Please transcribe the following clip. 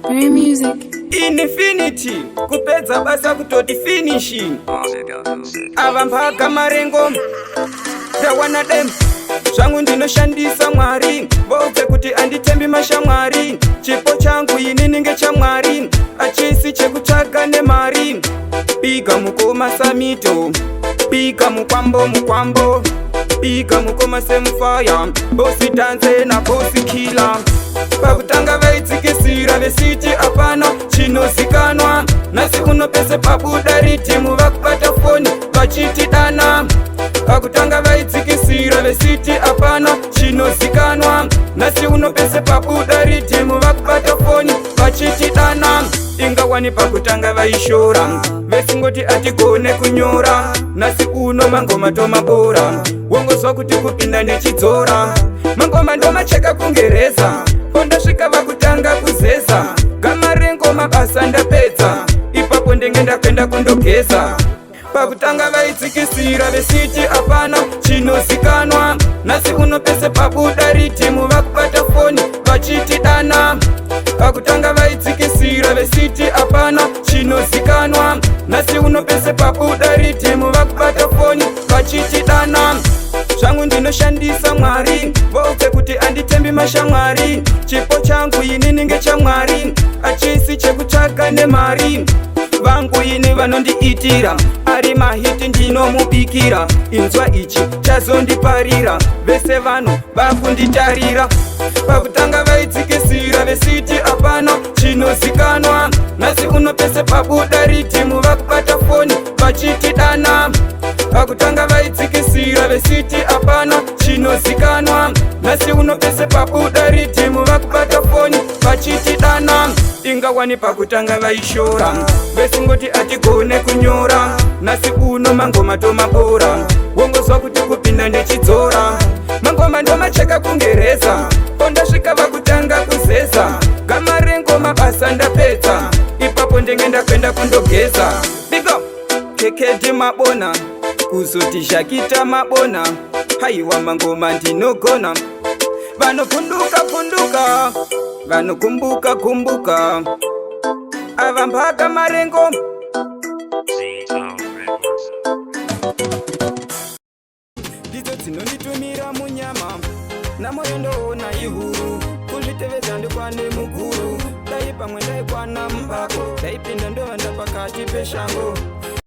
Rare music. Infinity kupedza basa kutoti finishing. Ava mpaka marengo ndawana dem zvangu ndinoshandisa Mwari, voudze kuti anditembi mashamwari. Chipo changu inini ngechamwari, achisi chekutsvaga nemari. Pika mukoma samito, pika mukwambo, pika mukoma semufaya, bosi tanze na bosi kila. Pakutanga vaitsikisira vesiti apana chinozikanwa, nasi unopese pabuda ritimu vakubata foni vachiti dana. Pakutanga vaitsikisira vesiti apana chinozikanwa, nasi unopese pabuda ritimu vakubata foni vachiti dana. Ingawani pakutanga vaishora vesingoti atigone kunyora, nasi uno mangoma tomabora wongozwa kuti kupinda nechidzora. Mangoma ndomacheka kungereza, pondasvika vakutanga kuzeza. Gama rengoma basa ndapedza, ipapo ndenge ndakwenda kundogeza. Pakutanga vaitsikisira vesiti apana chinozikanwa, nasi unopese pabuda ritimu vakubata foni vachiti dana. Pakutanga vaitsikisira vesiti apana chinozikanwa, nasi unopese pabuda ritimu vakubata foni vachiti dana. Zvangu ndinoshandisa Mwari, voudze kuti anditembi mashamwari. Chipo changu inini ngechamwari, achisi chekutsvaga nemari. Vangu ini vanondiitira, ari mahiti ndinomubikira. Inzwa ichi chazondiparira, vese vanhu vakunditarira. Pakutanga vaitsikisira vesiti apana chinozikanwa, nasi unopese pabuda ritimu vakubata foni vachiti dana. Pakutanga vaitsikisira vesiti apana chinozikanwa, nasi unopese pabuda ritimu vakubata foni vachiti dana. Ingawani pakutanga vaishora vesingoti atigone kunyora, nasi uno mangoma tomabora wongozwa kuti kupinda nechidzora. Mangoma ndomacheka kungereza, pondasvika vakutanga kuzeza. Gama rengoma basa ndapedza, ipapo ndenge ndakwenda kundogeza. Bigo keketi mabona kuzoti zvakita mabona, haiwa mangoma ndinogona. Vanopunduka vanokumbuka ava mpaka marengo. Ndidzo dzinonditumira munyama, namoyo ndoona ihuru. Kuzvitevedza ndikwane muguru, dai pamwe ndaikwana mumbako, daipinda ndovanda pakati peshango.